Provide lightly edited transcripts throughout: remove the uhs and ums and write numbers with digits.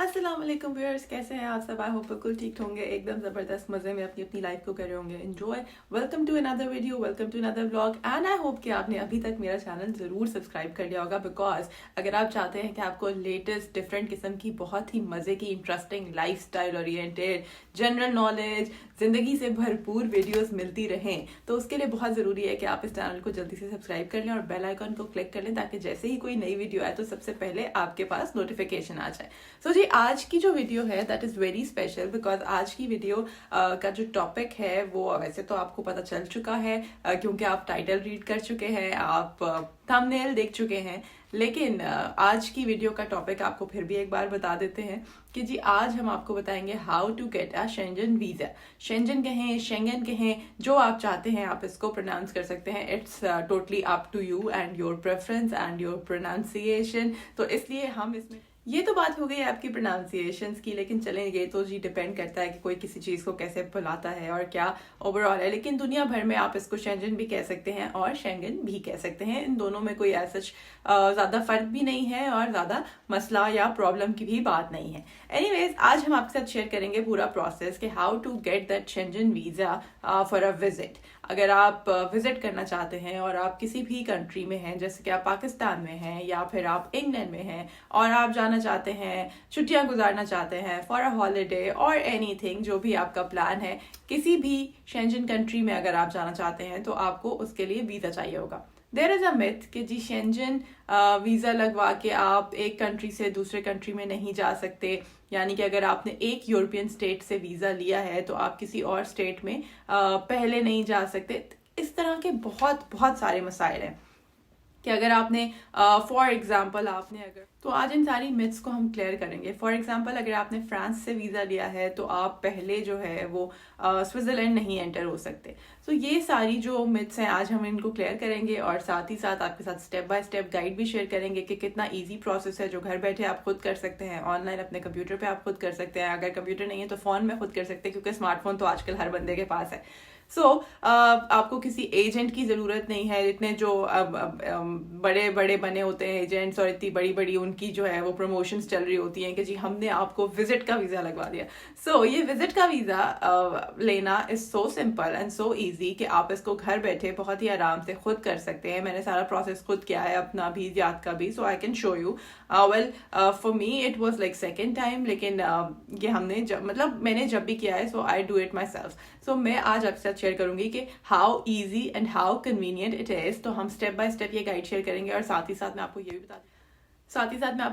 अस्सलाम वालेकुम व्यूअर्स, कैसे हैं आप सब। आई होप बिल्कुल ठीक होंगे, एकदम ज़बरदस्त मज़े में अपनी अपनी लाइफ को कर रहे होंगे enjoy. Welcome to another video, welcome to another vlog and I hope कि आपने अभी तक मेरा चैनल ज़रूर सब्सक्राइब कर लिया होगा, बिकॉज अगर आप चाहते हैं कि आपको लेटेस्ट डिफरेंट किस्म की बहुत ही मज़े की interesting life style oriented general knowledge ज़िंदगी से भरपूर वीडियोस मिलती रहें, तो उसके लिए बहुत ज़रूरी है कि आप इस चैनल को जल्दी से सब्सक्राइब कर लें और बेल आइकन को क्लिक कर लें, ताकि जैसे ही कोई नई वीडियो आए तो सबसे पहले आपके पास नोटिफिकेशन आ जाए। सो जी, आज की जो वीडियो है that is very special, because आज की वीडियो का जो टॉपिक है वो वैसे तो आपको पता चल चुका है, क्योंकि आप टाइटल रीड कर चुके हैं, आप थंबनेल देख चुके हैं। लेकिन आज की वीडियो का टॉपिक आपको फिर भी एक बार बता देते हैं कि जी आज हम आपको बताएंगे how to get a Schengen visa. Schengen कहें, शेंगन कहें, जो आप चाहते हैं आप इसको प्रोनाउंस कर सकते हैं। It's totally up to you and your preference and your pronunciation. तो इसलिए हम इसमें, ये तो बात हो गई आपकी प्रोनाउंसिएशंस की, लेकिन चलें ये तो जी डिपेंड करता है कि कोई किसी चीज़ को कैसे बुलाता है और क्या ओवरऑल है। लेकिन दुनिया भर में आप इसको शेंजन भी कह सकते हैं और शेंगन भी कह सकते हैं। इन दोनों में कोई ऐसा ज़्यादा फर्क भी नहीं है और ज़्यादा मसला या प्रॉब्लम की भी बात नहीं है। एनीवेज, आज हम आपके साथ शेयर करेंगे पूरा प्रोसेस कि how to get that Schengen visa for a visit. अगर आप विजिट करना चाहते हैं और आप किसी भी कंट्री में हैं, जैसे कि आप पाकिस्तान में हैं या फिर आप इंग्लैंड में हैं और आप जाना चाहते हैं, छुट्टियां गुजारना चाहते हैं फॉर अ हॉलीडे और एनीथिंग, जो भी आपका प्लान है, किसी भी शेंजन कंट्री में अगर आप जाना चाहते हैं तो आपको उसके लिए वीज़ा चाहिए होगा। देयर इज़ अ मिथ कि जी शेंजन वीज़ा लगवा के आप एक कंट्री से दूसरे कंट्री में नहीं जा सकते। यानी कि अगर आपने एक यूरोपियन स्टेट से वीज़ा लिया है तो आप किसी और स्टेट में पहले नहीं जा सकते। इस तरह के बहुत बहुत सारे मसाइल हैं कि अगर आपने फॉर एग्जांपल आपने अगर, तो आज इन सारी मिथ्स को हम क्लियर करेंगे। फॉर एग्जांपल, अगर आपने फ्रांस से वीज़ा लिया है तो आप पहले जो है वो स्विट्ज़रलैंड नहीं एंटर हो सकते। तो ये सारी जो मिथ्स हैं आज हम इनको क्लियर करेंगे और साथ ही साथ आपके साथ स्टेप बाय स्टेप गाइड भी शेयर करेंगे कि कितना ईजी प्रोसेस है जो घर बैठे आप खुद कर सकते हैं। ऑनलाइन अपने कंप्यूटर पे आप खुद कर सकते हैं, अगर कंप्यूटर नहीं है तो फ़ोन में खुद कर सकते हैं, क्योंकि स्मार्टफोन तो आजकल हर बंदे के पास है। आपको किसी एजेंट की ज़रूरत नहीं है। इतने जो बड़े बड़े बने होते हैं एजेंट्स और इतनी बड़ी बड़ी उनकी जो है वो प्रमोशंस चल रही होती हैं कि जी हमने आपको विजिट का वीज़ा लगवा दिया। ये विजिट का वीज़ा लेना is so simple and so easy कि आप इसको घर बैठे बहुत ही आराम से खुद कर सकते हैं। मैंने सारा प्रोसेस खुद किया है, अपना भी याद का भी, so I can show you. Well, for me it was like second time, लेकिन ये हमने मैंने जब भी किया है, so I do it myself. सो मैं आज आपके साथ शेयर करूंगी कि how easy and how convenient it is. तो हम स्टेप बाय स्टेप ये गाइड शेयर करेंगे और साथ ही साथ मैं आपको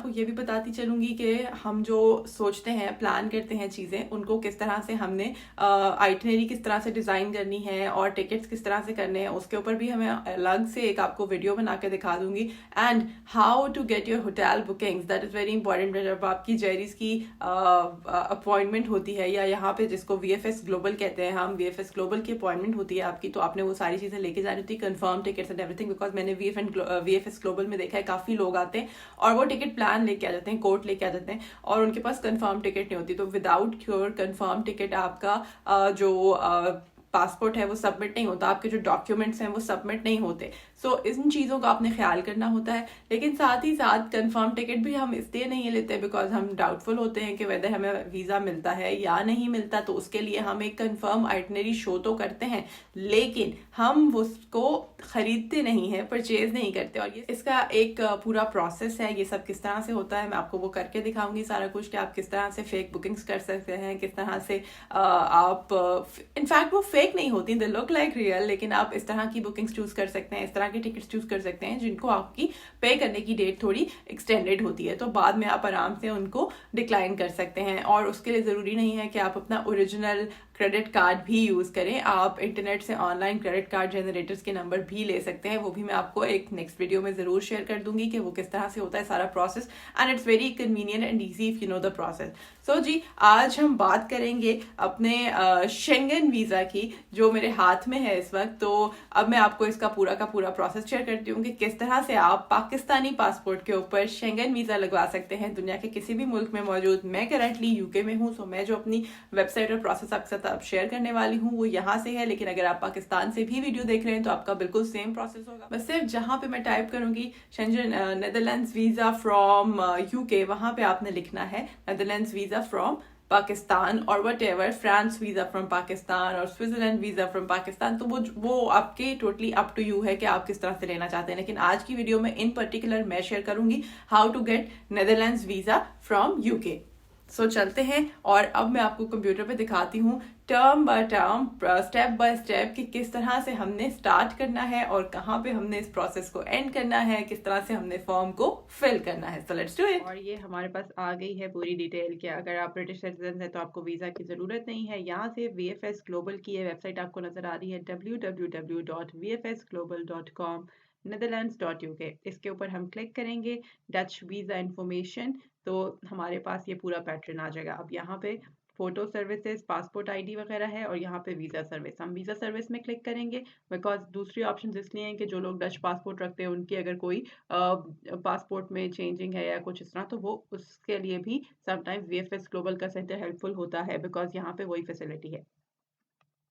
ये भी बताती चलूंगी कि हम जो सोचते हैं, प्लान करते हैं चीज़ें, उनको किस तरह से हमने आइटनरी किस तरह से डिज़ाइन करनी है और टिकट्स किस तरह से करने हैं, उसके ऊपर भी हमें अलग से एक आपको वीडियो बना के दिखा दूंगी। And how to get your hotel bookings, that is very important. जब आपकी जेरीज की अपॉइंटमेंट होती है, या यहाँ पे जिसको VFS ग्लोबल कहते हैं, हम VFS ग्लोबल की अपॉइंटमेंट होती है आपकी, तो आपने वो सारी चीज़ें लेके जानी होती है, confirm tickets and everything. Because मैंने VFS ग्लोबल में देखा है काफ़ी लोग आते हैं और वो टिकट प्लान लेके आ जाते हैं, कोर्ट लेके आ जाते हैं और उनके पास कंफर्म टिकट नहीं होती। तो विदाउट योर कंफर्म टिकट आपका जो पासपोर्ट है वो सबमिट नहीं होता, आपके जो डॉक्यूमेंट्स हैं वो सबमिट नहीं होते। इन चीज़ों का आपने ख्याल करना होता है। लेकिन साथ ही साथ कंफर्म टिकट भी हम इसलिए नहीं लेते बिकॉज हम डाउटफुल होते हैं कि वेदर हमें वीज़ा मिलता है या नहीं मिलता। तो उसके लिए हम एक कंफर्म आइटनरी शो तो करते हैं, लेकिन हम उसको खरीदते नहीं हैं, परचेज नहीं करते। और ये इसका एक पूरा प्रोसेस है, ये सब किस तरह से होता है मैं आपको वो करके दिखाऊंगी सारा कुछ, कि आप किस तरह से फेक बुकिंग्स कर सकते हैं, किस तरह से आप इनफैक्ट वो फेक नहीं होती, दे लुक लाइक रियल, लेकिन आप इस तरह की बुकिंग्स चूज कर सकते हैं, इस तरह के टिकट्स चूज कर सकते हैं जिनको आपकी पे करने की डेट थोड़ी एक्सटेंडेड होती है। तो बाद में आप आराम से उनको डिक्लाइन कर सकते हैं। और उसके लिए ज़रूरी नहीं है कि आप अपना ओरिजिनल क्रेडिट कार्ड भी यूज़ करें, आप इंटरनेट से ऑनलाइन क्रेडिट कार्ड जनरेटर्स के नंबर भी ले सकते हैं। वो भी मैं आपको एक नेक्स्ट वीडियो में ज़रूर शेयर कर दूंगी कि वो किस तरह से होता है सारा process, and it's very convenient and easy if you know the process. जी आज हम बात करेंगे अपने शेंगन वीज़ा की, जो मेरे हाथ में है इस वक्त। तो अब मैं आपको इसका पूरा का पूरा प्रोसेस शेयर करती हूँ कि किस तरह से आप पाकिस्तानी पासपोर्ट के ऊपर शेंगन वीज़ा लगवा सकते हैं दुनिया के किसी भी मुल्क में मौजूद। मैं करंटली UK में हूँ, सो मैं जो अपनी वेबसाइट और प्रोसेस आपके साथ साथ शेयर करने वाली हूँ वो यहाँ से है, लेकिन अगर आप पाकिस्तान से भी वीडियो देख रहे हैं तो आपका बिल्कुल सेम प्रोसेस होगा। बस सिर्फ जहाँ पे मैं टाइप करूंगी Schengen Netherlands visa from UK, वहां पे आपने लिखना है नेदरलैंड्स वीजा फ्रॉम पाकिस्तान और what ever, France visa from Pakistan और स्विट्जरलैंड वीजा फ्रॉम पाकिस्तान। तो वो आपके टोटली अप टू यू है कि आप किस तरह से लेना चाहते हैं, लेकिन आज की वीडियो में इन पर्टिकुलर मैं शेयर करूंगी how to get Netherlands visa from UK. सो चलते हैं और अब मैं आपको कंप्यूटर पे दिखाती हूँ term by term, step by step कि किस तरह से हमने स्टार्ट करना है और कहाँ पे हमने इस प्रोसेस को एंड करना है, किस तरह से हमने फॉर्म को फिल करना है। So let's do it. और ये हमारे पास आ गई है पूरी डिटेल कि अगर आप ब्रिटिश सिटीजन हैं तो आपको वीजा की जरूरत नहीं है। यहाँ से VFS ग्लोबल की ये वेबसाइट आपको नजर आ रही है www.vfsglobal.com netherlands.uk। इसके ऊपर हम क्लिक करेंगे डच वीजा इंफॉर्मेशन, तो हमारे पास ये पूरा पैटर्न आ जाएगा। अब यहाँ पे फोटो सर्विसेज, पासपोर्ट आईडी वगैरह है और यहाँ पे वीजा सर्विस, हम वीजा सर्विस में क्लिक करेंगे बिकॉज दूसरी ऑप्शन इसलिए हैं कि जो लोग डच पासपोर्ट रखते हैं उनकी अगर कोई पासपोर्ट में चेंजिंग है या कुछ इस तरह, तो वो उसके लिए भी समटाइम्स VFS ग्लोबल का सेंटर हेल्पफुल होता है बिकॉज यहाँ पे वही फैसिलिटी है।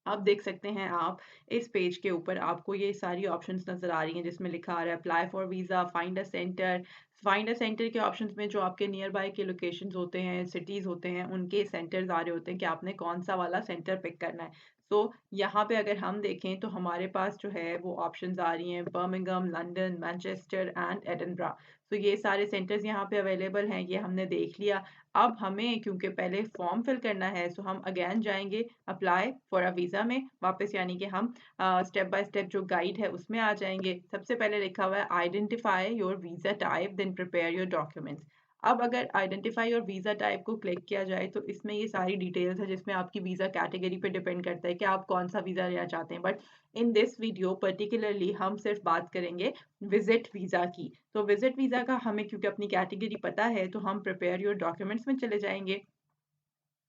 आप देख सकते हैं आप इस पेज के ऊपर आपको ये सारी ऑप्शंस नजर आ रही हैं जिसमें लिखा आ रहा है apply for visa, find a centre. Find a centre के ऑप्शंस में जो आपके नियर बाय के लोकेशंस होते हैं, सिटीज होते हैं, उनके सेंटर्स आ रहे होते हैं कि आपने कौन सा वाला सेंटर पिक करना है। तो यहाँ पे अगर हम देखें तो हमारे पास जो है वो ऑप्शंस आ रही हैं Birmingham, London, Manchester and Edinburgh. तो ये सारे सेंटर्स यहाँ पे अवेलेबल हैं, ये हमने देख लिया। अब हमें क्योंकि पहले फॉर्म फिल करना है सो हम अगेन जाएंगे अप्लाई फॉर अ वीज़ा में वापस, यानी कि हम स्टेप बाय स्टेप जो गाइड है उसमें आ जाएंगे। सबसे पहले लिखा हुआ है identify your visa type then prepare your documents. अब अगर आइडेंटिफाई और वीज़ा टाइप को क्लिक किया जाए तो इसमें ये सारी डिटेल्स है जिसमें आपकी वीज़ा कैटेगरी पे डिपेंड करता है कि आप कौन सा वीज़ा लेना चाहते हैं। But in this video particularly हम सिर्फ बात करेंगे विजिट वीज़ा की। तो विजिट वीज़ा का हमें क्योंकि अपनी कैटेगरी पता है तो हम प्रिपेयर योर डॉक्यूमेंट्स में चले जाएंगे।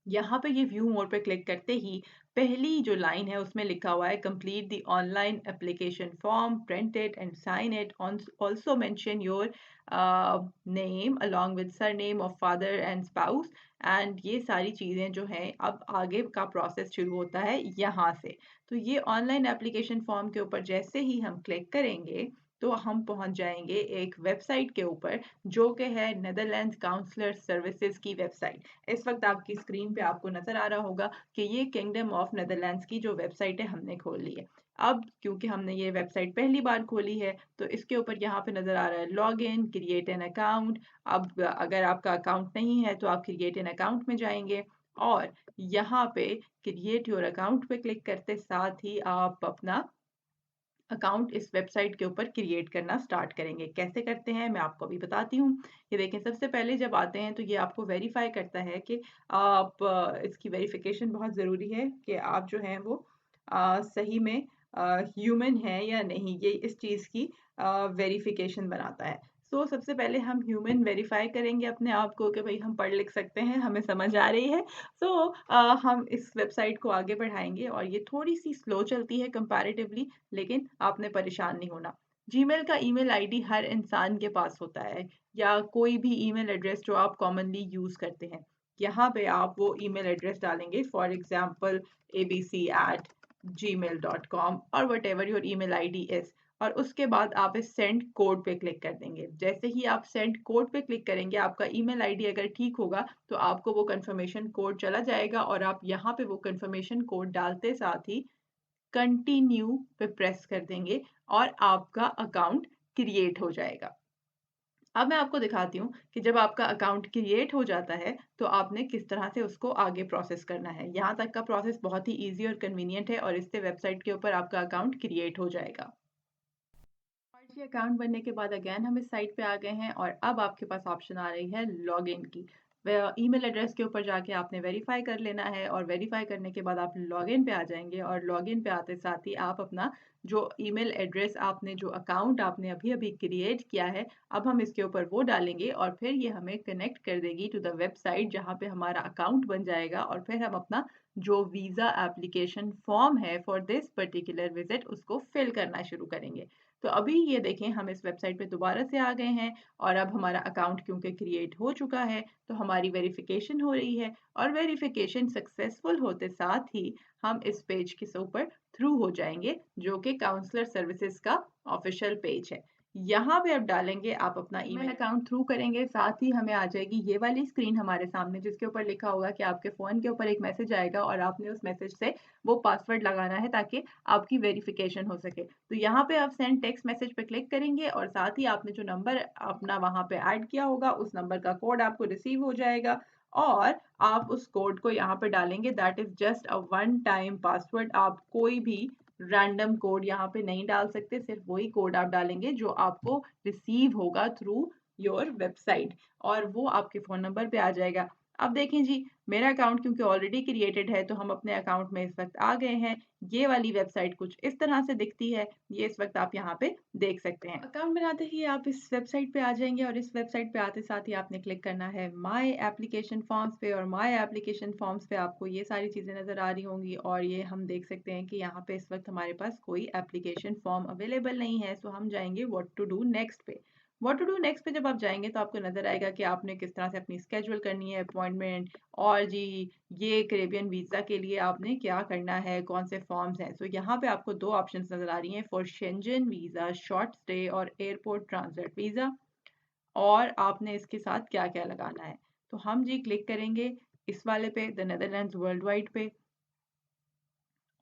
यहाँ पे ये व्यू मोर पे क्लिक करते ही पहली जो लाइन है उसमें लिखा हुआ है complete the online application form, print it and sign it, also mention your name along with surname of father and spouse. And ये सारी चीज़ें जो हैं अब आगे का प्रोसेस शुरू होता है यहाँ से। तो ये ऑनलाइन एप्लीकेशन फॉर्म के ऊपर जैसे ही हम क्लिक करेंगे तो हम पहुंच जाएंगे एक वेबसाइट के ऊपर जो कि है नेदरलैंड्स काउंसलर सर्विसेज की वेबसाइट। इस वक्त आपकी स्क्रीन पे आपको नजर आ रहा होगा कि ये किंगडम ऑफ नेदरलैंड्स की जो वेबसाइट है हमने खोल ली है। अब क्योंकि हमने ये वेबसाइट पहली बार खोली है तो इसके ऊपर यहाँ पे नजर आ रहा है log in, create an account. अब अगर आपका अकाउंट नहीं है तो आप क्रिएट एन अकाउंट में जाएंगे और यहाँ पे क्रिएट योर अकाउंट पे क्लिक करते साथ ही आप अपना अकाउंट इस वेबसाइट के ऊपर क्रिएट करना स्टार्ट करेंगे। कैसे करते हैं मैं आपको अभी बताती हूँ। ये देखें, सबसे पहले जब आते हैं तो ये आपको वेरीफाई करता है कि आप इसकी वेरिफिकेशन बहुत ज़रूरी है कि आप जो हैं वो सही में ह्यूमन है या नहीं, ये इस चीज़ की वेरिफिकेशन बनाता है। सो सबसे पहले हम ह्यूमन वेरीफाई करेंगे अपने आप को कि भाई हम पढ़ लिख सकते हैं, हमें समझ आ रही है। सो हम इस वेबसाइट को आगे बढ़ाएंगे और ये थोड़ी सी स्लो चलती है कंपैरेटिवली, लेकिन आपने परेशान नहीं होना। जीमेल का ईमेल आईडी हर इंसान के पास होता है या कोई भी ईमेल एड्रेस जो आप कॉमनली यूज करते हैं। यहाँ पे आप वो ईमेल एड्रेस डालेंगे, फॉर एग्जाम्पल abc@gmail.com और what ever your email ID is, और उसके बाद आप इस सेंड कोड पे क्लिक कर देंगे। जैसे ही आप सेंड कोड पे क्लिक करेंगे आपका ईमेल आईडी अगर ठीक होगा तो आपको वो कंफर्मेशन कोड चला जाएगा और आप यहाँ पे वो कंफर्मेशन कोड डालते साथ ही कंटिन्यू पे प्रेस कर देंगे और आपका अकाउंट क्रिएट हो जाएगा। अब मैं आपको दिखाती हूँ कि जब आपका अकाउंट क्रिएट हो जाता है तो आपने किस तरह से उसको आगे प्रोसेस करना है। यहाँ तक का प्रोसेस बहुत ही ईजी और कन्वीनियंट है और इससे वेबसाइट के ऊपर आपका अकाउंट क्रिएट हो जाएगा। जी, अकाउंट बनने के बाद अगेन हम इस साइट पे आ गए हैं और अब आपके पास ऑप्शन आ रही है लॉगिन की। ईमेल एड्रेस के ऊपर जाके आपने वेरीफाई कर लेना है और वेरीफाई करने के बाद आप लॉगिन पे आ जाएंगे और लॉगिन पे आते साथ ही आप अपना जो ईमेल एड्रेस आपने जो अकाउंट आपने अभी अभी क्रिएट किया है अब हम इसके ऊपर वो डालेंगे और फिर ये हमें कनेक्ट कर देगी टू द वेबसाइट जहाँ पे हमारा अकाउंट बन जाएगा और फिर हम अपना जो वीज़ा एप्लीकेशन फॉर्म है फॉर दिस पर्टिकुलर विजिट उसको फिल करना शुरू करेंगे। तो अभी ये देखें हम इस वेबसाइट पे दोबारा से आ गए हैं और अब हमारा अकाउंट क्योंकि क्रिएट हो चुका है तो हमारी वेरिफिकेशन हो रही है और वेरिफिकेशन सक्सेसफुल होते साथ ही हम इस पेज के ऊपर थ्रू हो जाएंगे जो कि काउंसलर सर्विसेज का ऑफिशियल पेज है। यहाँ पे अब डालेंगे आप अपना ईमेल अकाउंट थ्रू करेंगे, साथ ही हमें आ जाएगी ये वाली स्क्रीन हमारे सामने जिसके ऊपर लिखा होगा कि आपके फ़ोन के ऊपर एक मैसेज आएगा और आपने उस मैसेज से वो पासवर्ड लगाना है ताकि आपकी वेरिफिकेशन हो सके। तो यहाँ पे आप सेंड टेक्स्ट मैसेज पे क्लिक करेंगे और साथ ही आपने जो नंबर अपना वहाँ पे ऐड किया होगा उस नंबर का कोड आपको रिसीव हो जाएगा और आप उस कोड को यहाँ पे डालेंगे। That is just a one time password. आप कोई भी रैंडम कोड यहाँ पे नहीं डाल सकते, सिर्फ वही कोड आप डालेंगे जो आपको रिसीव होगा थ्रू योर वेबसाइट और वो आपके फ़ोन नंबर पे आ जाएगा। अब देखें जी, मेरा अकाउंट क्योंकि ऑलरेडी क्रिएटेड है तो हम अपने अकाउंट में इस वक्त आ गए हैं। ये वाली वेबसाइट कुछ इस तरह से दिखती है, ये इस वक्त आप यहाँ पे देख सकते हैं। अकाउंट बनाते ही आप इस वेबसाइट पे आ जाएंगे और इस वेबसाइट पे आते साथ ही आपने क्लिक करना है माय एप्लीकेशन फॉर्म्स पे और माय एप्लीकेशन फॉर्म्स पे आपको ये सारी चीज़ें नज़र आ रही होंगी और ये हम देख सकते हैं कि यहाँ पे इस वक्त हमारे पास कोई एप्लीकेशन फॉर्म अवेलेबल नहीं है। सो हम जाएंगे व्हाट टू डू नेक्स्ट पे। व्हाट टू डू नेक्स्ट पे जब आप जाएंगे तो आपको नजर आएगा कि आपने किस तरह से अपनी स्केड्यूल करनी है अपॉइंटमेंट और जी ये कैरेबियन वीज़ा के लिए आपने क्या करना है, कौन से फॉर्म्स हैं। सो यहाँ पे आपको दो ऑप्शंस नज़र आ रही हैं for Shenzhen visa short stay और एयरपोर्ट ट्रांजिट वीज़ा और आपने इसके साथ क्या क्या लगाना है। तो हम जी क्लिक करेंगे इस वाले पे द नेदरलैंड्स वर्ल्ड वाइड पे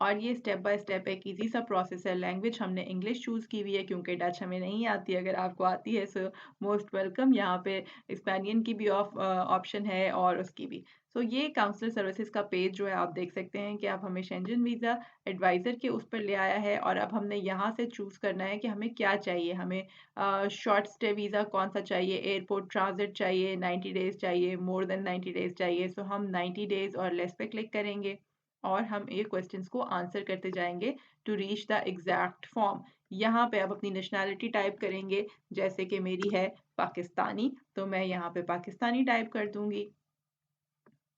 और ये स्टेप बाय स्टेप एक इजी सा प्रोसेस है। लैंग्वेज हमने इंग्लिश चूज़ की हुई है क्योंकि डच हमें नहीं आती। अगर आपको आती है सो मोस्ट वेलकम। यहाँ पे स्पेनियन की भी ऑप्शन है और उसकी भी। सो ये काउंसलर सर्विसेज का पेज जो है आप देख सकते हैं कि आप हमें शेंजन वीज़ा एडवाइज़र के उस पर ले आया है और अब हमने यहाँ से चूज़ करना है कि हमें क्या चाहिए। हमें शॉर्ट स्टे वीज़ा कौन सा चाहिए, एयरपोर्ट ट्रांजिट चाहिए, 90 डेज़ चाहिए, मोर देन 90 डेज़ चाहिए। सो हम 90 डेज़ और लेस पे क्लिक करेंगे और हम ये क्वेश्चंस को आंसर करते जाएंगे to reach the exact form. यहाँ पे आप अपनी नेशनैलिटी टाइप करेंगे, जैसे कि मेरी है पाकिस्तानी तो मैं यहाँ पे पाकिस्तानी टाइप कर दूंगी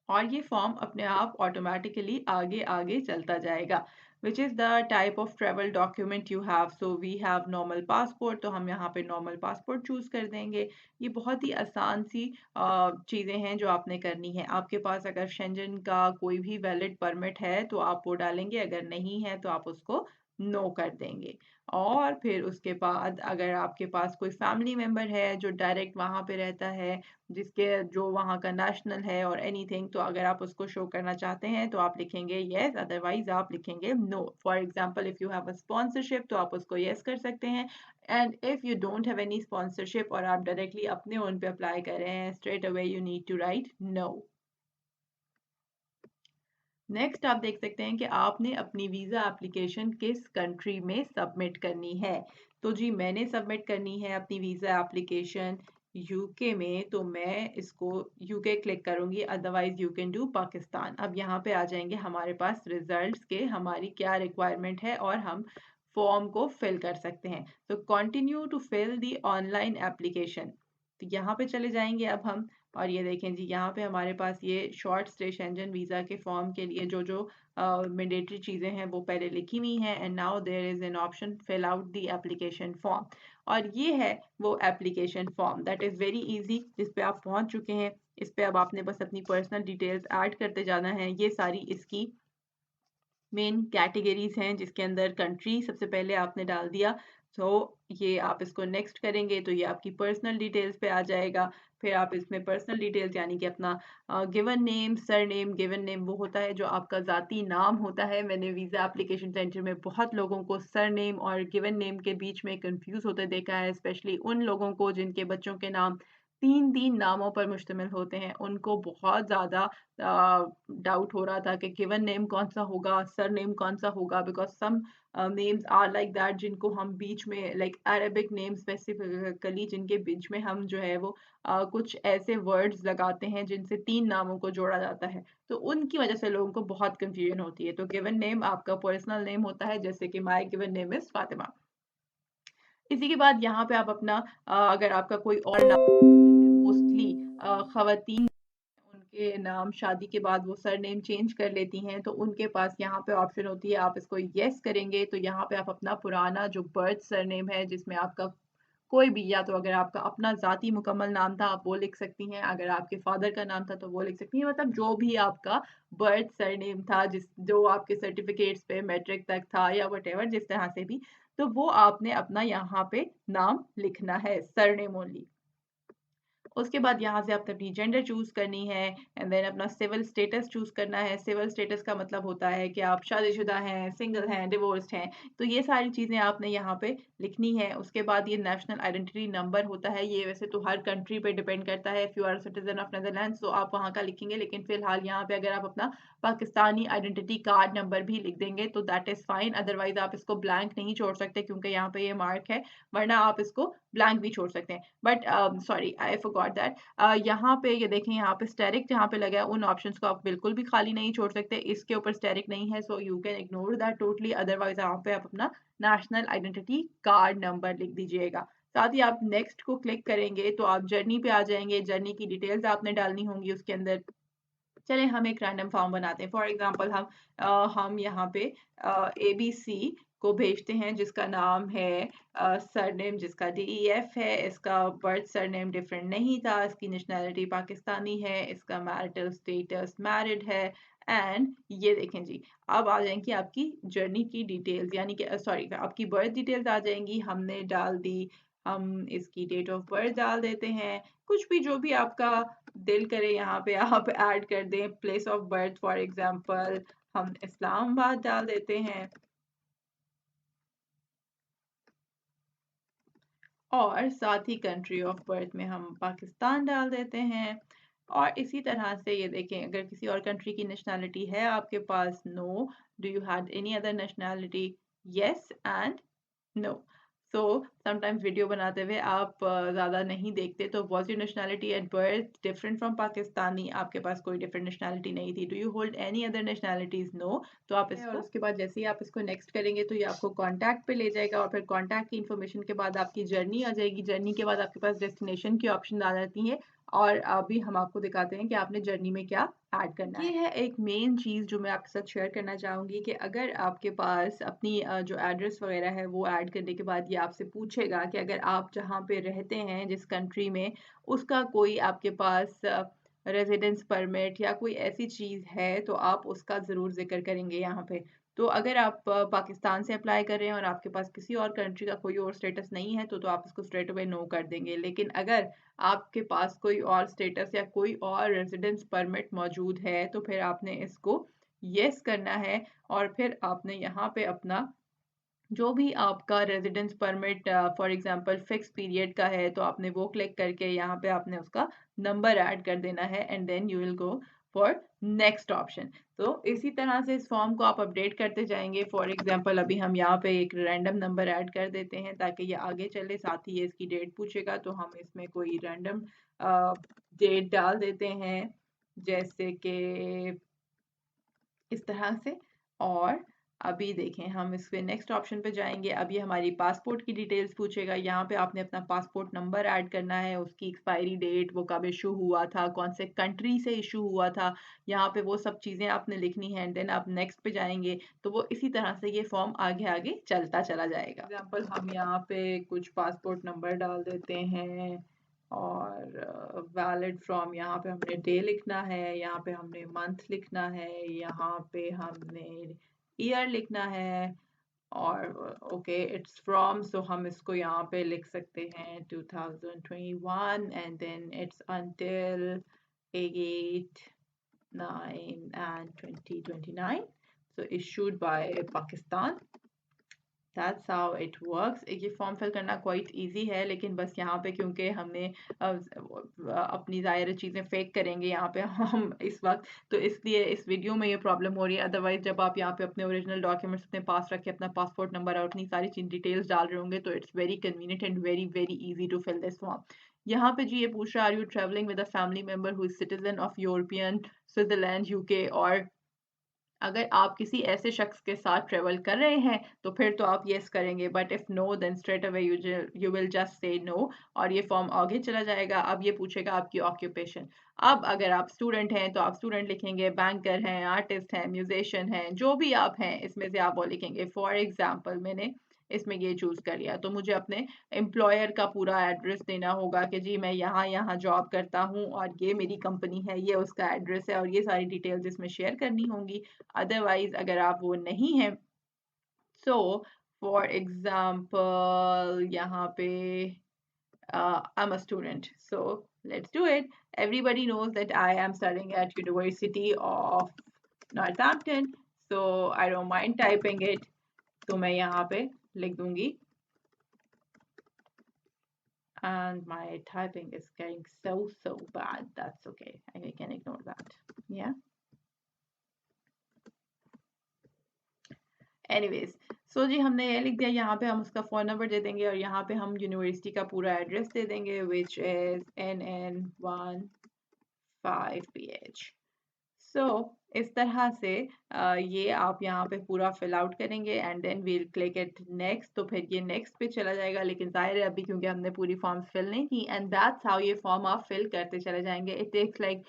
और ये फॉर्म अपने आप ऑटोमेटिकली आगे आगे चलता जाएगा। Which is the type of travel document you have. So we have normal passport तो हम यहाँ पे नॉर्मल पासपोर्ट चूज़ कर देंगे। ये बहुत ही आसान सी चीज़ें हैं जो आपने करनी है। आपके पास अगर शेंजन का कोई भी वैलिड परमिट है तो आप वो डालेंगे, अगर नहीं है तो आप उसको नो कर देंगे। और फिर उसके बाद अगर आपके पास कोई फैमिली मेम्बर है जो डायरेक्ट वहाँ पे रहता है, जिसके जो वहाँ का नेशनल है और एनीथिंग, तो अगर आप उसको शो करना चाहते हैं तो आप लिखेंगे यस, अदरवाइज आप लिखेंगे no. For example if you have a sponsorship तो आप उसको यस कर सकते हैं and if you don't have any sponsorship और आप डायरेक्टली अपने ओन पे अप्लाई कर रहे हैं straight away you need to write no. Next आप देख सकते हैं कि आपने अपनी वीज़ा एप्लीकेशन किस कंट्री में सबमिट करनी है। तो जी मैंने सबमिट करनी है अपनी वीज़ा एप्लीकेशन यूके में, तो मैं इसको यूके क्लिक करूंगी, otherwise you can do Pakistan. अब यहाँ पे आ जाएंगे हमारे पास रिजल्ट्स के हमारी क्या रिक्वायरमेंट है और हम फॉर्म को फिल कर सकते हैं। तो continue to fill the online application, तो यहाँ पे चले जाएंगे अब हम और ये देखें जी यहाँ पे हमारे पास ये शॉर्ट स्टे शेंजन वीज़ा के फॉर्म के लिए जो जो मैंडेटरी चीज़ें हैं वो पहले लिखी हुई हैं and now there is an option fill out the application form और ये है वो application form that is very easy जिस पे आप पहुंच चुके हैं। इस पे अब आपने बस अपनी पर्सनल डिटेल्स ऐड करते जाना है। ये सारी इसकी मेन कैटेगरीज हैं जिसके अंदर कंट्री सबसे पहले आपने डाल दिया। तो ये आप इसको नेक्स्ट करेंगे तो ये आपकी पर्सनल डिटेल्स पे आ जाएगा। फिर आप इसमें पर्सनल डिटेल्स यानी कि अपना given name, surname. Given name वो होता है जो आपका ज़ाती नाम होता है। मैंने वीज़ा एप्लीकेशन सेंटर में बहुत लोगों को सरनेम और गिवन नेम के बीच में कंफ्यूज होते देखा है, स्पेशली उन लोगों को जिनके बच्चों के नाम तीन तीन नामों पर मुश्तमिल होते हैं। उनको बहुत ज़्यादा डाउट हो रहा था कि गिवन नेम कौन सा होगा, सर नेम कौन सा होगा, because some names are like that जिनको हम बीच में लाइक अरेबिक नेम स्पेसिफिकली जिनके बीच में हम जो है वो कुछ ऐसे वर्ड्स लगाते हैं जिनसे तीन नामों को जोड़ा जाता है, तो उनकी वजह से लोगों को बहुत कंफ्यूजन होती है। तो गिवन नेम आपका पर्सनल नेम होता है, जैसे कि my given name is Fatima. इसी के बाद यहाँ पे आप अपना अगर आपका कोई और नाम मोस्टली खवातीन के नाम शादी के बाद वो सरनेम चेंज कर लेती हैं, तो उनके पास यहाँ पे ऑप्शन होती है, आप इसको येस करेंगे तो यहाँ पे आप अपना पुराना जो बर्थ सरनेम है जिसमें आपका कोई भी, या तो अगर आपका अपना ज़ाती मुकम्मल नाम था आप वो लिख सकती हैं, अगर आपके फादर का नाम था तो वो लिख सकती हैं, मतलब जो भी आपका बर्थ सरनेम था जिस जो आपके सर्टिफिकेट्स पे मैट्रिक तक था या व्हाटएवर जिस तरह से भी, तो वो आपने अपना यहाँ पे नाम लिखना है, सरनेम ओनली। उसके बाद यहाँ से आपने अपनी जेंडर चूज़ करनी है एंड देन अपना सिविल स्टेटस चूज़ करना है। सिविल स्टेटस का मतलब होता है कि आप शादीशुदा हैं, सिंगल हैं, डिवोर्स्ड हैं, तो ये सारी चीज़ें आपने यहाँ पे लिखनी है। उसके बाद ये नेशनल आइडेंटिटी नंबर होता है, ये वैसे तो हर कंट्री पे डिपेंड करता है। If you are citizen of Netherlands तो आप वहाँ का लिखेंगे, लेकिन फ़िलहाल यहाँ पे अगर आप अपना पाकिस्तानी आइडेंटिटी कार्ड नंबर भी लिख देंगे तो दैट इज़ फाइन, अदरवाइज़ आप इसको ब्लैंक नहीं छोड़ सकते क्योंकि यहाँ पे ये मार्क है, वरना आप इसको ब्लैंक भी छोड़ सकते हैं। But sorry I forgot that, यहाँ पे ये देखें, यहाँ पे स्टेरिक जहाँ पे लगा है उन ऑप्शंस को आप बिल्कुल भी खाली नहीं छोड़ सकते, इसके ऊपर स्टेरिक नहीं है, so you can ignore that totally, otherwise यहाँ पे आप अपना नेशनल आइडेंटिटी कार्ड नंबर लिख दीजिएगा। साथ ही आप नेक्स्ट को क्लिक करेंगे तो आप जर्नी पे आ जाएंगे, जर्नी की डिटेल्स आपने डालनी होंगी उसके अंदर। चलें हम एक रैंडम फॉर्म बनाते हैं, फॉर एग्जांपल हम यहाँ पे ABC को भेजते हैं जिसका नाम है सरनेम जिसका DEF है, इसका बर्थ सरनेम डिफरेंट नहीं था, इसकी नेशनैलिटी पाकिस्तानी है, इसका मैरिटल स्टेटस मैरिड है, एंड ये देखें जी, अब आ जाएंगी आपकी जर्नी की डिटेल्स, यानी कि सॉरी आपकी बर्थ डिटेल्स आ जाएंगी, हमने डाल दी, हम इसकी डेट ऑफ बर्थ डाल देते हैं, कुछ भी जो भी आपका दिल करे यहाँ पे आप ऐड कर दें, place of birth for example हम इस्लामाबाद डाल देते हैं, और साथ ही कंट्री ऑफ बर्थ में हम पाकिस्तान डाल देते हैं। और इसी तरह से ये देखें, अगर किसी और कंट्री की नेशनैलिटी है आपके पास, no, do you have any other nationality, yes and no. So sometimes video बनाते हुए आप ज़्यादा नहीं देखते, तो was your nationality at birth different from Pakistani, आपके पास कोई डिफरेंट नेशनैलिटी नहीं थी, do you hold any other nationalities, no, तो आप इसको, और उसके बाद जैसे ही आप इसको नेक्स्ट करेंगे तो ये आपको कॉन्टैक्ट पे ले जाएगा, और फिर कॉन्टैक्ट की इन्फॉर्मेशन के बाद आपकी जर्नी आ जाएगी, जर्नी के बाद आपके पास डेस्टिनेशन की ऑप्शन आ जाती है, और अभी हम आपको दिखाते हैं कि आपने जर्नी में क्या ऐड करना है। ये है एक मेन चीज़ जो मैं आपके साथ शेयर करना चाहूँगी कि अगर आपके पास अपनी जो एड्रेस वगैरह है वो ऐड करने के बाद ये आपसे पूछेगा कि अगर आप जहाँ पे रहते हैं जिस कंट्री में, उसका कोई आपके पास रेजिडेंस परमिट या कोई ऐसी चीज़ है तो आप उसका ज़रूर ज़िक्र करेंगे यहाँ पे। तो अगर आप पाकिस्तान से अप्लाई कर रहे हैं और आपके पास किसी और कंट्री का कोई और स्टेटस नहीं है तो आप इसको स्ट्रेट अवे नो कर देंगे, लेकिन अगर आपके पास कोई और स्टेटस या कोई और रेजिडेंस परमिट मौजूद है तो फिर आपने इसको यस करना है, और फिर आपने यहाँ पे अपना जो भी आपका residence permit for example fix period का है तो आपने वो क्लिक करके यहाँ पे आपने उसका नंबर ऐड कर देना है, and then you will go for next option. तो इसी तरह से इस फॉर्म को आप अपडेट करते जाएंगे, फॉर एग्जांपल अभी हम यहाँ पे एक रैंडम नंबर ऐड कर देते हैं ताकि ये आगे चले, साथ ही ये इसकी डेट पूछेगा तो हम इसमें कोई रैंडम डेट डाल देते हैं, जैसे कि इस तरह से। और अभी देखें हम इस पे नेक्स्ट ऑप्शन पे जाएंगे, अब ये हमारी पासपोर्ट की डिटेल्स पूछेगा, यहाँ पे आपने अपना पासपोर्ट नंबर ऐड करना है, उसकी एक्सपायरी डेट, वो कब इशू हुआ था, कौन से कंट्री से इशू हुआ था, यहाँ पे वो सब चीज़ें आपने लिखनी है, एंड देन आप नेक्स्ट पे जाएंगे तो वो इसी तरह से ये फॉर्म आगे आगे चलता चला जाएगा। एग्जाम्पल हम यहाँ पे कुछ पासपोर्ट नंबर डाल देते हैं, और वैलिड फ्रॉम यहाँ पे हमने डे लिखना है, यहाँ पे हमने मंथ लिखना है, यहाँ पे हमने ईयर लिखना है, और ओके इट्स फ्रॉम, सो हम इसको यहाँ पे लिख सकते हैं 2021, and then it's until 8 9 and 2029, so issued by Pakistan। That's how it works। ये फॉर्म फिल करना क्वाइट इजी है, लेकिन बस यहाँ पे क्योंकि हमने अपनी ज़ाहिर चीज़ें फेक करेंगे यहाँ पे हम इस वक्त, तो इसलिए इस वीडियो में ये प्रॉब्लम हो रही है, अदरवाइज जब आप यहाँ पे अपने ओरिजिनल डॉक्यूमेंट्स अपने पास रख के अपना पासपोर्ट नंबर और अपनी सारी चीज़ डिटेल्स डाल रहे होंगे तो it's very convenient and very very easy to fill this form. यहाँ पे जी ये पूछ रहा है, are you travelling with a family member who is citizen of European, Switzerland, UK और अगर आप किसी ऐसे शख्स के साथ ट्रेवल कर रहे हैं तो फिर तो आप येस करेंगे, but if no then straight away you will just say no और ये फॉर्म आगे चला जाएगा। अब ये पूछेगा आपकी ऑक्यूपेशन। अब अगर आप स्टूडेंट हैं तो आप स्टूडेंट लिखेंगे, बैंकर हैं, आर्टिस्ट हैं, म्यूजिशियन हैं, जो भी आप हैं इसमें से आप वो लिखेंगे। फॉर एग्जाम्पल मैंने इसमें ये चूज कर लिया तो मुझे अपने एम्प्लॉयर का पूरा एड्रेस देना होगा कि जी मैं यहाँ यहाँ जॉब करता हूँ और ये मेरी कंपनी है, ये उसका एड्रेस है, और ये सारी डिटेल्स इसमें शेयर करनी होंगी। अदरवाइज अगर आप वो नहीं हैं, सो फॉर एग्जाम्पल यहाँ पे I'm a student, so let's do it. Everybody knows that I am studying at University of Northampton, so I don't mind typing it. तो मैं यहाँ पे लिख दूंगी, and my typing is getting so bad. That's okay, I can ignore that. Yeah. Anyways, so जी हमने ये लिख दिया। यहाँ पे हम उसका फ़ोन नंबर दे देंगे और यहाँ पे हम यूनिवर्सिटी का पूरा एड्रेस दे देंगे, विच इज़ NN15PH। सो इस तरह से ये आप यहाँ पे पूरा फिल आउट करेंगे and then we'll click it next. तो फिर ये नेक्स्ट पे चला जाएगा, लेकिन जाहिर है अभी क्योंकि हमने पूरी फॉर्म फिल नहीं की, एंड दैट्स हाउ ये फॉर्म आप फिल करते चले जाएंगे। It takes like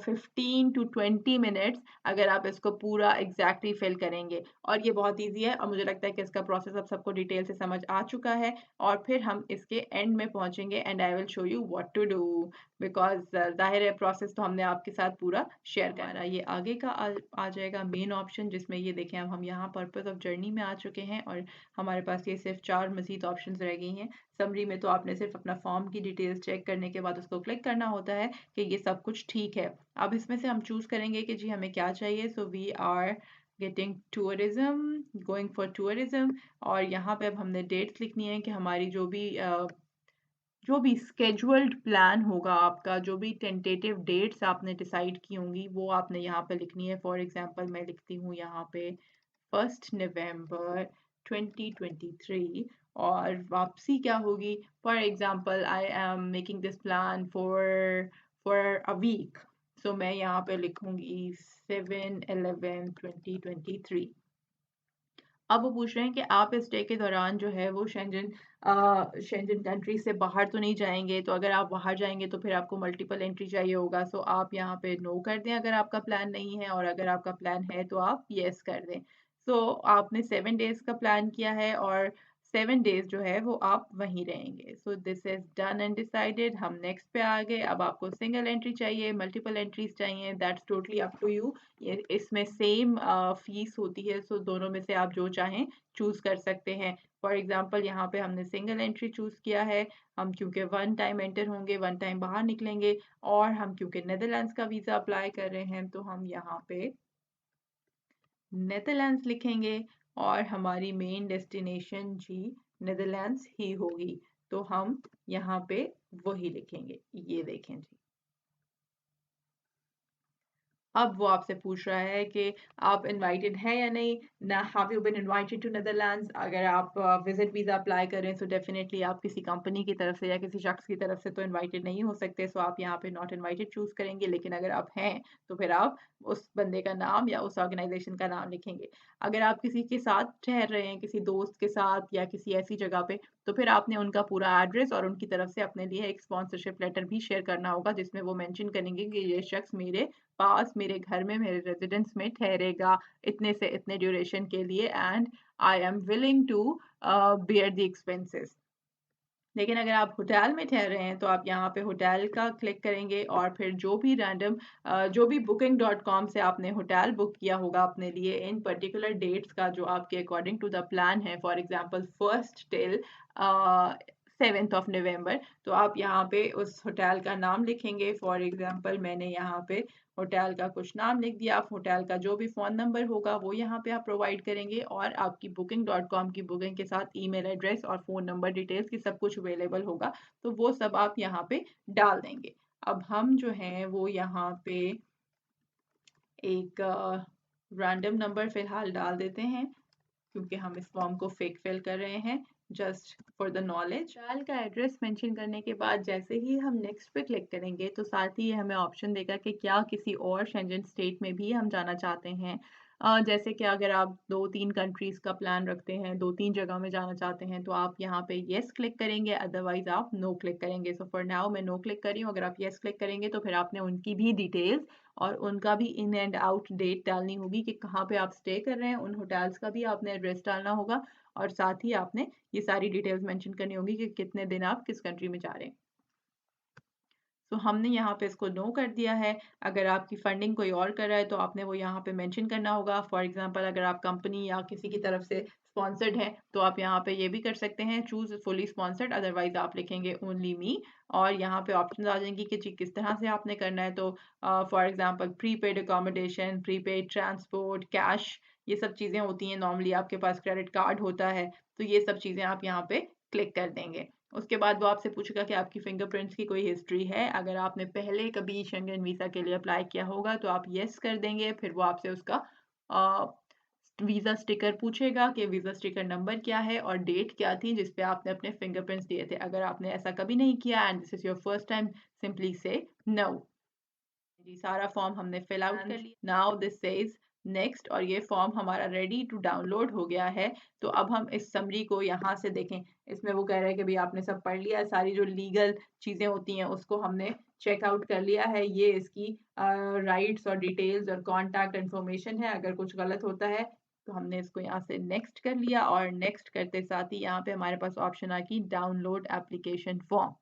15 to 20 minutes अगर आप इसको पूरा एग्जैक्टली फिल करेंगे, और ये बहुत ईजी है और मुझे लगता है कि इसका प्रोसेस अब सबको डिटेल से समझ आ चुका है। और फिर हम इसके एंड में पहुंचेंगे and I will show you what to do, because जाहिर है प्रोसेस तो हमने आपके साथ पूरा शेयर करना। ये आगे का आ जाएगा मेन ऑप्शन, जिसमें ये देखें अब हम यहाँ पर्पस ऑफ जर्नी में आ चुके हैं और हमारे पास ये सिर्फ 4 मजीद ऑप्शन रह गई हैं। समरी में तो आपने सिर्फ अपना फॉर्म की डिटेल्स चेक करने के बाद उसको क्लिक करना होता है कि ये सब कुछ ठीक है। अब इसमें से हम चूज करेंगे कि जी हमें क्या चाहिए। So we are getting tourism, going for tourism, और यहाँ पे अब हमने डेट्स लिखनी है कि हमारी जो भी स्केजुअल्ड प्लान होगा आपका, जो भी टेंटेटिव डेट्स आपने डिसाइड की होंगी वो आपने यहाँ पे लिखनी है। फॉर एग्जांपल मैं लिखती हूँ यहाँ पे 1 नवंबर 2023, और वापसी क्या होगी। For example I am making this plan for a week, so मैं यहाँ पे लिखूंगी 7/11/2023। अब वो पूछ रहे हैं कि आप इस डे के दौरान जो है वो शेंजन कंट्री से बाहर तो नहीं जाएंगे। तो अगर आप बाहर जाएंगे तो फिर आपको मल्टीपल एंट्री चाहिए होगा, सो आप यहाँ पे नो कर दें अगर आपका प्लान नहीं है, और अगर आपका प्लान है तो आप येस कर दें। सो आपने 7 डेज का प्लान किया है और 7 डेज जो है वो आप वहीं रहेंगे। So this is done and decided. हम नेक्स्ट पे आ गए। अब आपको सिंगल एंट्री चाहिए, मल्टीपल एंट्रीज चाहिए, that's totally up to you. ये इसमें सेम फीस होती है, सो दोनों में से आप जो चाहें चूज कर सकते हैं। फॉर एग्जांपल यहाँ पे हमने सिंगल एंट्री चूज किया है। हम क्योंकि 1 टाइम एंटर होंगे, 1 टाइम बाहर निकलेंगे, और हम क्योंकि नेदरलैंड्स का वीजा अप्लाई कर रहे हैं तो हम यहाँ पे नेदरलैंड्स लिखेंगे, और हमारी मेन डेस्टिनेशन जी नेदरलैंड्स ही होगी, तो हम यहाँ पे वही लिखेंगे। ये देखें जी, अब वो आपसे पूछ रहा है कि आप इनवाइटेड हैं या नहीं ना। Have you been invited to Netherlands. अगर आप विजिट वीज़ा अप्लाई करें तो डेफिनेटली आप किसी कंपनी की तरफ से या किसी शख्स की तरफ से तो इनवाइटेड नहीं हो सकते, सो आप यहाँ पे नॉट इनवाइटेड चूज करेंगे। लेकिन अगर आप हैं तो फिर आप उस बंदे का नाम या उस ऑर्गेनाइजेशन का नाम लिखेंगे। अगर आप किसी के साथ ठहर रहे हैं, किसी दोस्त के साथ या किसी ऐसी जगह पे, तो फिर आपने उनका पूरा एड्रेस और उनकी तरफ से अपने लिए एक स्पॉन्सरशिप लेटर भी शेयर करना होगा, जिसमें वो मेंशन करेंगे कि ये शख्स मेरे पास, मेरे घर में, मेरे रेजिडेंस में ठहरेगा इतने से इतने ड्यूरेशन के लिए, and I am willing to bear the expenses. लेकिन अगर आप होटल में ठहर रहे हैं तो आप यहाँ पे होटल का क्लिक करेंगे, और फिर जो भी रैंडम जो भी booking.com से आपने होटल बुक किया होगा अपने लिए इन पर्टिकुलर डेट्स का जो आपके अकॉर्डिंग टू द प्लान है, for example 1st till 7th of November, तो आप यहाँ पे उस होटल का नाम लिखेंगे। फॉर एग्जांपल मैंने यहाँ पे होटल का कुछ नाम लिख दिया। आप होटल का जो भी फ़ोन नंबर होगा वो यहाँ पे आप प्रोवाइड करेंगे, और आपकी booking.com की बुकिंग के साथ ईमेल एड्रेस और फ़ोन नंबर डिटेल्स की सब कुछ अवेलेबल होगा, तो वो सब आप यहाँ पे डाल देंगे। अब हम जो हैं वो यहाँ पे एक रैंडम नंबर फ़िलहाल डाल देते हैं, क्योंकि हम इस फॉर्म को फेक फिल कर रहे हैं just for the knowledge. Trial का एड्रेस मेंशन करने के बाद जैसे ही हम नेक्स्ट पे क्लिक करेंगे तो साथ ही हमें ऑप्शन देगा कि क्या किसी और शेंजन स्टेट में भी हम जाना चाहते हैं। जैसे कि अगर आप 2-3 कंट्रीज़ का प्लान रखते हैं, 2-3 जगह में जाना चाहते हैं, तो आप यहाँ पे येस क्लिक करेंगे, अदरवाइज़ आप नो क्लिक करेंगे। सो फॉर नाउ मैं नो क्लिक कर रही हूँ। अगर आप येस क्लिक करेंगे तो फिर आपने उनकी भी डिटेल्स और उनका भी इन एंड आउट डेट डालनी होगी कि कहाँ पे आप स्टे कर रहे हैं। उन होटल्स का भी आपने एड्रेस डालना होगा और साथ ही आपने ये सारी डिटेल्स मेंशन करनी होगी कि कितने दिन आप किस कंट्री में जा रहे हैं। तो हमने यहाँ पे इसको नो कर दिया है। अगर आपकी फंडिंग कोई और कर रहा है तो आपने वो यहाँ पे मेंशन करना होगा। फॉर एग्जांपल अगर आप कंपनी या किसी की तरफ से स्पॉन्सर्ड हैं तो आप यहाँ पे ये भी कर सकते हैं, चूज फुली स्पॉन्सर्ड, अदरवाइज आप लिखेंगे ओनली मी और यहाँ पे ऑप्शन आ जाएंगी कि जी किस तरह से आपने करना है। तो for example prepaid accommodation, prepaid transport, cash, ये सब चीज़ें होती हैं। नॉर्मली आपके पास क्रेडिट कार्ड होता है तो ये सब चीज़ें आप यहाँ पे क्लिक कर देंगे। उसके बाद वो आपसे पूछेगा कि आपकी फिंगरप्रिंट्स की कोई हिस्ट्री है। अगर आपने पहले कभी शेंगन वीज़ा के लिए अप्लाई किया होगा तो आप येस कर देंगे। फिर वो आपसे उसका वीज़ा स्टिकर पूछेगा कि वीज़ा स्टिकर नंबर क्या है और डेट क्या थी जिस पे आपने अपने फिंगरप्रिंट्स दिए थे। अगर आपने ऐसा कभी नहीं किया and this is your first time, simply से नो। जी, सारा फॉर्म हमने फिल आउट कर लिया। नाउ दिस सेज नेक्स्ट और ये फॉर्म हमारा रेडी टू डाउनलोड हो गया है। तो अब हम इस समरी को यहाँ से देखें। इसमें वो कह रहा है कि भाई आपने सब पढ़ लिया, सारी जो लीगल चीज़ें होती हैं उसको हमने चेकआउट कर लिया है। ये इसकी राइट्स और डिटेल्स और कॉन्टैक्ट इन्फॉर्मेशन है। अगर कुछ गलत होता है तो हमने इसको यहाँ से नेक्स्ट कर लिया और नेक्स्ट करते साथ ही यहाँ पे हमारे पास ऑप्शन आ गई डाउनलोड एप्लीकेशन फॉर्म।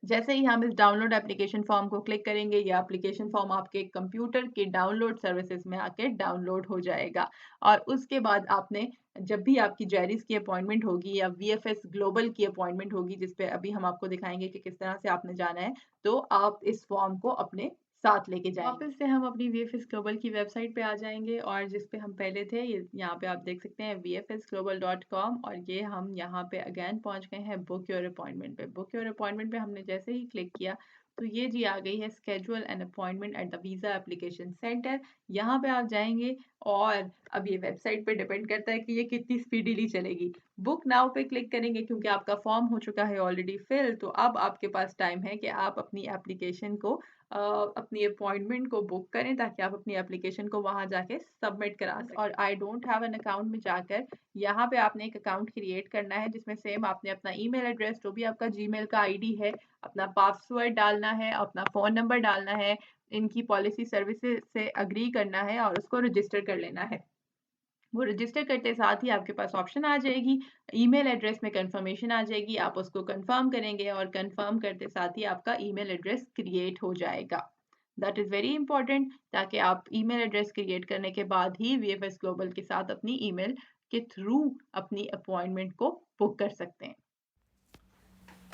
जैसे ही हम इस डाउनलोड एप्लीकेशन फॉर्म को क्लिक करेंगे, ये एप्लीकेशन फॉर्म आपके कंप्यूटर के डाउनलोड सर्विसेज में आके डाउनलोड हो जाएगा और उसके बाद आपने जब भी आपकी जेरिस की अपॉइंटमेंट होगी या वीएफएस ग्लोबल की अपॉइंटमेंट होगी जिस पे अभी हम आपको दिखाएंगे कि किस तरह से आपने जाना है, तो आप इस फॉर्म को अपने साथ लेके जाएंगे। वापस से हम अपनी वीएफएस ग्लोबल की वेबसाइट पे आ जाएंगे और जिस पे हम पहले थे, ये यहाँ पे आप देख सकते हैं vfsglobal.com और ये हम यहाँ पे अगेन पहुँच गए हैं बुक योर अपॉइंटमेंट पे। बुक योर अपॉइंटमेंट पे हमने जैसे ही क्लिक किया तो ये जी आ गई है schedule an appointment at the visa application centre. यहाँ पे आप जाएंगे और अब ये वेबसाइट पे डिपेंड करता है कि ये कितनी स्पीडीली चलेगी। बुक नाउ पे क्लिक करेंगे क्योंकि आपका फॉर्म हो चुका है ऑलरेडी फिल, तो अब आपके पास टाइम है कि आप अपनी एप्लीकेशन को अपनी अपॉइंटमेंट को बुक करें ताकि आप अपनी एप्लीकेशन को वहां जाके सबमिट करा सकें। और I don't have an account में जाकर यहाँ पे आपने एक अकाउंट क्रिएट करना है जिसमें सेम आपने अपना ईमेल एड्रेस, जो भी आपका जीमेल का आईडी है, अपना पासवर्ड डालना है, अपना फ़ोन नंबर डालना है, इनकी पॉलिसी सर्विसेज से अग्री करना है और उसको रजिस्टर कर लेना है। वो रजिस्टर करते साथ ही आपके पास ऑप्शन आ जाएगी, ईमेल एड्रेस में कंफर्मेशन आ जाएगी, आप उसको कंफर्म करेंगे और कंफर्म करते साथ ही आपका ईमेल एड्रेस क्रिएट हो जाएगा। दैट इज़ वेरी इंपॉर्टेंट ताकि आप ईमेल एड्रेस क्रिएट करने के बाद ही वीएफएस ग्लोबल के साथ अपनी ईमेल के थ्रू अपनी अपॉइंटमेंट को बुक कर सकते हैं।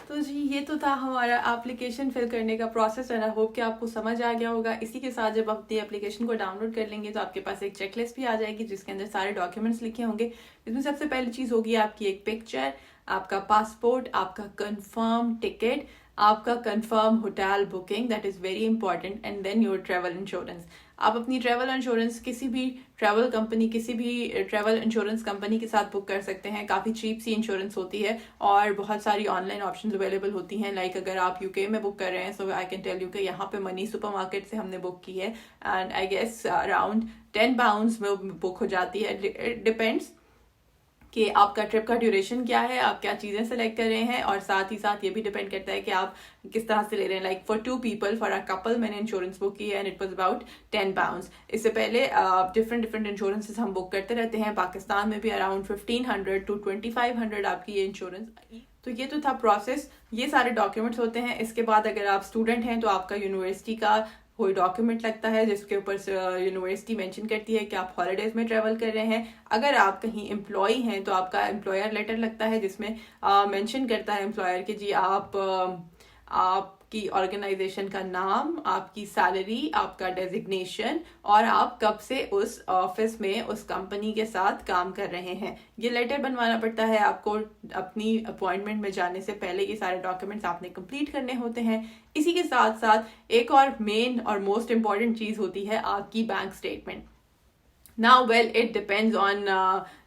तो जी ये तो था हमारा एप्लीकेशन फिल करने का प्रोसेस एंड आई होप कि आपको समझ आ गया होगा। इसी के साथ जब आप अपनी एप्लीकेशन को डाउनलोड कर लेंगे तो आपके पास एक चेकलिस्ट भी आ जाएगी जिसके अंदर सारे डॉक्यूमेंट्स लिखे होंगे। इसमें सबसे पहली चीज़ होगी आपकी एक पिक्चर, आपका पासपोर्ट, आपका कंफर्म टिकट, आपका confirm hotel booking, that is very important, and then your travel insurance. आप अपनी ट्रैवल इंश्योरेंस किसी भी ट्रैवल इंश्योरेंस कंपनी के साथ बुक कर सकते हैं। काफ़ी चीप सी इंश्योरेंस होती है और बहुत सारी ऑनलाइन ऑप्शंस अवेलेबल होती हैं। लाइक अगर आप यूके में बुक कर रहे हैं, सो आई कैन टेल यू कि यहाँ पे मनी सुपरमार्केट से हमने बुक की है एंड आई गेस अराउंड £10 में बुक हो जाती है। इट डिपेंड्स कि आपका ट्रिप का ड्यूरेशन क्या है, आप क्या चीज़ें सेलेक्ट कर रहे हैं और साथ ही साथ ये भी डिपेंड करता है कि आप किस तरह से ले रहे हैं। Like for 2 people, for a couple मैंने इंश्योरेंस बुक की है एंड इट वाज अबाउट £10। इससे पहले डिफरेंट इंश्योरेंसेस हम बुक करते रहते हैं। पाकिस्तान में भी अराउंड 1500 to 2500 आपकी ये इंश्योरेंस। तो ये तो था प्रोसेस, ये सारे डॉक्यूमेंट्स होते हैं। इसके बाद अगर आप स्टूडेंट हैं तो आपका यूनिवर्सिटी का कोई डॉक्यूमेंट लगता है जिसके ऊपर यूनिवर्सिटी मेंशन करती है कि आप हॉलीडेज में ट्रैवल कर रहे हैं। अगर आप कहीं एम्प्लॉय हैं तो आपका एम्प्लॉयर लेटर लगता है जिसमें मेंशन करता है एम्प्लॉयर कि जी आपकी ऑर्गेनाइजेशन का नाम, आपकी सैलरी, आपका डेजिग्नेशन और आप कब से उस ऑफिस में उस कंपनी के साथ काम कर रहे हैं। ये लेटर बनवाना पड़ता है आपको अपनी अपॉइंटमेंट में जाने से पहले। ये सारे डॉक्यूमेंट्स आपने कंप्लीट करने होते हैं। इसी के साथ साथ एक और मेन और मोस्ट इम्पॉर्टेंट चीज़ होती है आपकी bank statement. Now, well, it depends on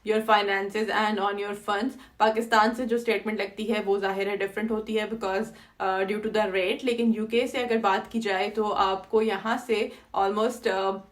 your finances and on your funds. Pakistan से जो स्टेटमेंट लगती है वो जाहिर है डिफरेंट होती है because due to the rate, लेकिन यूके से अगर बात की जाए तो आपको यहाँ से ऑलमोस्ट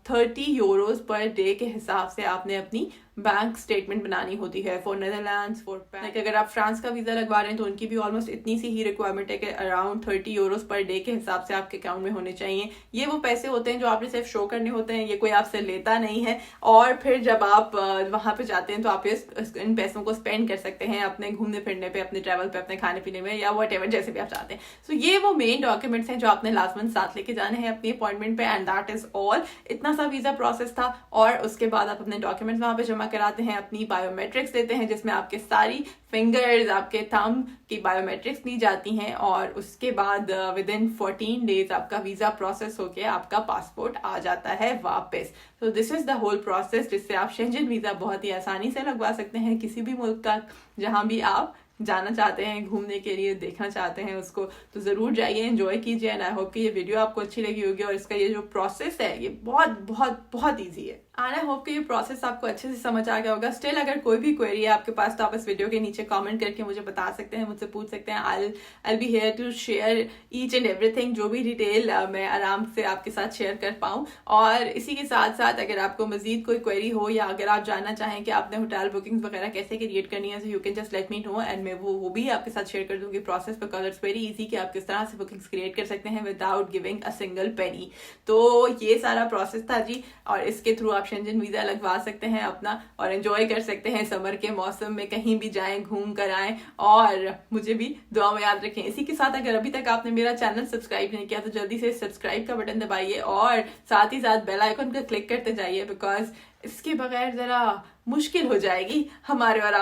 30 यूरोज पर डे के हिसाब से आपने अपनी बैंक स्टेटमेंट बनानी होती है फॉर नेदरलैंड्स, फॉर लाइक अगर आप फ्रांस का वीजा लगवा रहे हैं तो उनकी भी ऑलमोस्ट इतनी सी ही रिक्वायरमेंट है कि अराउंड 30 यूरोज पर डे के हिसाब से आपके अकाउंट में होने चाहिए। ये वो पैसे होते हैं जो आपने सिर्फ शो करने होते हैं, ये कोई आपसे लेता नहीं है। और फिर जब आप वहां पे जाते हैं तो आप इन पैसों को स्पेंड कर सकते हैं अपने घूमने फिरने पे, अपने ट्रैवल पे, अपने खाने पीने में, या वट एवर जैसे भी आप चाहते हैं। सो ये वो मेन डॉक्यूमेंट्स हैं जो आपने लाजमन साथ लेके जाने हैं अपनी अपॉइंटमेंट पे, एंड दैट इज ऑल। इतना सा वीजा प्रोसेस था। और उसके बाद आप अपने डॉक्यूमेंट्स वहां पे जमा कराते हैं, अपनी बायोमेट्रिक्स देते हैं जिसमें आपके सारी फिंगर्स, आपके थंब की बायोमेट्रिक्स दी जाती हैं, और उसके बाद विद इन 14 डेज आपका वीजा प्रोसेस होके आपका पासपोर्ट आ जाता है वापस। तो this is the whole process जिससे आप शेंजन वीजा बहुत ही आसानी से लगवा सकते हैं किसी भी मुल्क का, जहां भी आप जाना चाहते हैं घूमने के लिए, देखना चाहते हैं उसको। तो जरूर जाइए, एंजॉय कीजिए, एंड आई होप कि ये वीडियो आपको अच्छी लगी होगी और इसका ये जो प्रोसेस है ये बहुत बहुत बहुत ईजी है, एंड आई होप कि ये प्रोसेस आपको अच्छे से समझ आ गया होगा। स्टिल अगर कोई भी क्वेरी है आपके पास तो आप इस वीडियो के नीचे कमेंट करके मुझे बता सकते हैं, मुझसे पूछ सकते हैं। I be here to share each and everything, जो भी डिटेल मैं आराम से आपके साथ शेयर कर पाऊँ। और इसी के साथ साथ अगर आपको मजीद कोई क्वेरी हो, या अगर आप जानना चाहें कि आपने होटल बुकिंग्स वगैरह कैसे क्रिएट करनी है, so you can just let me know, and मैं वो भी आपके साथ शेयर कर दूंगी process, because it's very easy कि आप किस तरह से बुकिंग्स क्रिएट कर सकते हैं without giving a single penny. तो ये सारा प्रोसेस था जी, और इसके थ्रू आप शेंजन वीजा लगवा सकते हैं अपना, और एंजॉय कर सकते हैं समर के मौसम में, कहीं भी जाएं, घूम कर आएं, और मुझे भी दुआ में याद रखें। इसी के साथ अगर अभी तक आपने मेरा चैनल सब्सक्राइब नहीं किया तो जल्दी से सब्सक्राइब का बटन दबाइए, और साथ ही साथ बेल आइकन पर क्लिक करते जाइए, बिकॉज इसके बगैर जरा मुश्किल हो जाएगी हमारे और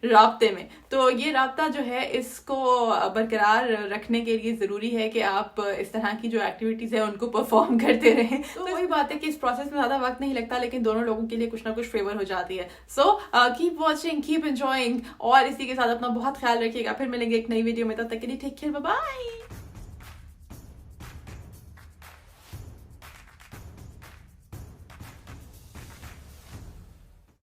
राब्ते में। तो ये राब्ता जो है इसको बरकरार रखने के लिए जरूरी है कि आप इस तरह की जो एक्टिविटीज है उनको परफॉर्म करते रहें। तो वही बात है कि इस प्रोसेस में ज्यादा वक्त नहीं लगता, लेकिन दोनों लोगों के लिए कुछ ना कुछ फेवर हो जाती है। So keep watching, keep enjoying, और इसी के साथ अपना बहुत ख्याल रखिएगा। फिर मिलेंगे एक नई वीडियो में, तब तक के लिए टेक केयर, बाय बाय।